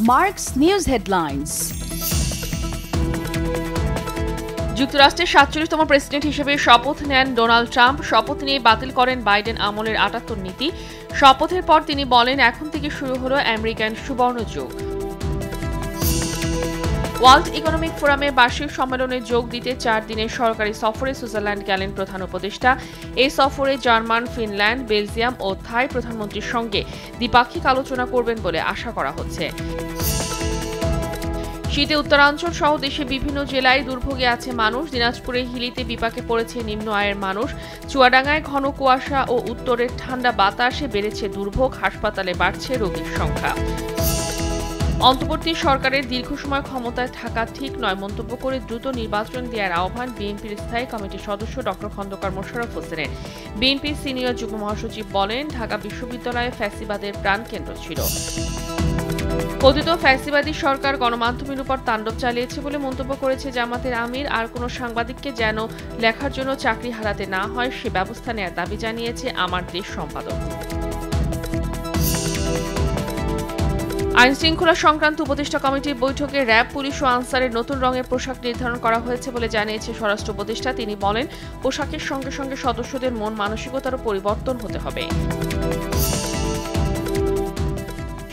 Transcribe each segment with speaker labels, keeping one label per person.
Speaker 1: Mark's News Headlines.
Speaker 2: যুক্তরাষ্ট্রের ৪৭তম president হিসেবে শপথ নেন ডোনাল্ড ট্রাম্প। শপথ নিয়ে বাতিল করেন বাইডেন আমলের ৭৮ নীতি। শপথের পর তিনি বলেন, এখন থেকে শুরু হলো আমেরিকান সুবর্ণ যুগ। ওয়ার্ল্ড ইকোনমিক ফোরামের বার্ষিক সম্মেলনে যোগ দিতে ৪ দিনের সরকারি সফরে সুইজারল্যান্ড গেলেন প্রধান উপদেষ্টা। এই সফরে জার্মান, ফিনল্যান্ড, বেলজিয়াম ও থাই প্রধানমন্ত্রীর সঙ্গে দ্বিপাক্ষিক আলোচনা করবেন বলে আশা করা হচ্ছে। শীতে উত্তরাঞ্চল সহ দেশে বিভিন্ন জেলায় দুর্ভোগে আছে মানুষ। দিনাজপুরের হিলিতে বিপাকে পড়েছে নিম্ন আয়ের মানুষ। চুয়াডাঙ্গায় ঘন কুয়াশা ও উত্তরের ঠান্ডা বাতাসে বেড়েছে দুর্ভোগ। হাসপাতালে বাড়ছে রোগীর সংখ্যা। অন্তর্বর্তী সরকারের দীর্ঘ সময় ক্ষমতায় থাকা ঠিক নয় মন্তব্য করে দ্রুত নির্বাচন দেওয়ার আহ্বান বিএনপির স্থায়ী কমিটির সদস্য ড খন্দকার মোশাররফ হোসেনের। বিএনপির সিনিয়র যুগ্ম মহাসচিব বলেন, ঢাকা বিশ্ববিদ্যালয়ে ফ্যাসিবাদের প্রাণকেন্দ্র ছিল। কথিত ফ্যাসিবাদী সরকার গণমাধ্যমের উপর তাণ্ডব চালিয়েছে বলে মন্তব্য করেছে জামাতের আমির। আর কোনো সাংবাদিককে যেন লেখার জন্য চাকরি হারাতে না হয় সে ব্যবস্থা নেওয়ার দাবি জানিয়েছে আমার দেশ সম্পাদক। আইন শৃঙ্খলা সংক্রান্ত উপদেষ্টা কমিটির বৈঠকে র্যাব, পুলিশ ও আনসারের নতুন রঙের পোশাক নির্ধারণ করা হয়েছে বলে জানিয়েছে স্বরাষ্ট্র উপদেষ্টা। তিনি বলেন, পোশাকের সঙ্গে সঙ্গে সদস্যদের মন মানসিকতারও পরিবর্তন হতে হবে।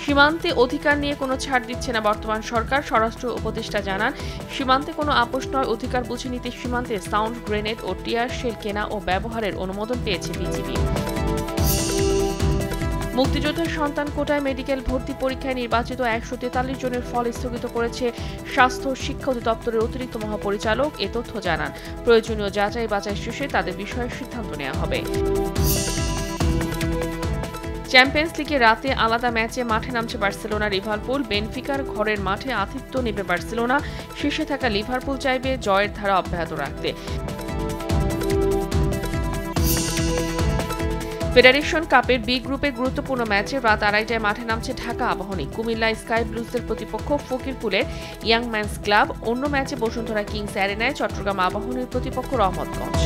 Speaker 2: সীমান্তে অধিকার নিয়ে কোনো ছাড় দিচ্ছে না বর্তমান সরকার। স্বরাষ্ট্র উপদেষ্টা জানান, সীমান্তে কোনো আপোষ নয়, অধিকার বুঝে নিতে সীমান্তে সাউন্ড গ্রেনেড ও টিয়ার শেল কেনা ও ব্যবহারের অনুমোদন পেয়েছে বিজিবি। মুক্তিযোদ্ধার সন্তান কোটায় মেডিকেল ভর্তি পরীক্ষায় নির্বাচিত ১৪৩ জনের ফল স্থগিত করেছে স্বাস্থ্য শিক্ষা অধিদপ্তরের অতিরিক্ত মহাপরিচালক। এ তথ্য জানান, প্রয়োজনীয় যাচাই বাছাই শেষে তাদের বিষয়ে সিদ্ধান্ত নেওয়া হবে। চ্যাম্পিয়ন্স লিগে রাতে আলাদা ম্যাচে মাঠে নামছে বার্সেলোনা লিভারপুল। বেনফিকার ঘরের মাঠে আতিথ্য নেবে বার্সেলোনা। শীর্ষে থাকা লিভারপুল চাইবে জয়ের ধারা অব্যাহত রাখতে। ফেডারেশন কাপের বি গ্রুপের গুরুত্বপূর্ণ ম্যাচে রাত ২:৩০টায় মাঠে নামছে ঢাকা আবাহনী। কুমিল্লা স্কাই ব্লুজের প্রতিপক্ষ ফকিরপুলের ইয়াং ম্যানস ক্লাব। অন্য ম্যাচে বসুন্ধরা কিংস অ্যারেনায় চট্টগ্রাম আবাহনীর প্রতিপক্ষ রহমতগঞ্জ।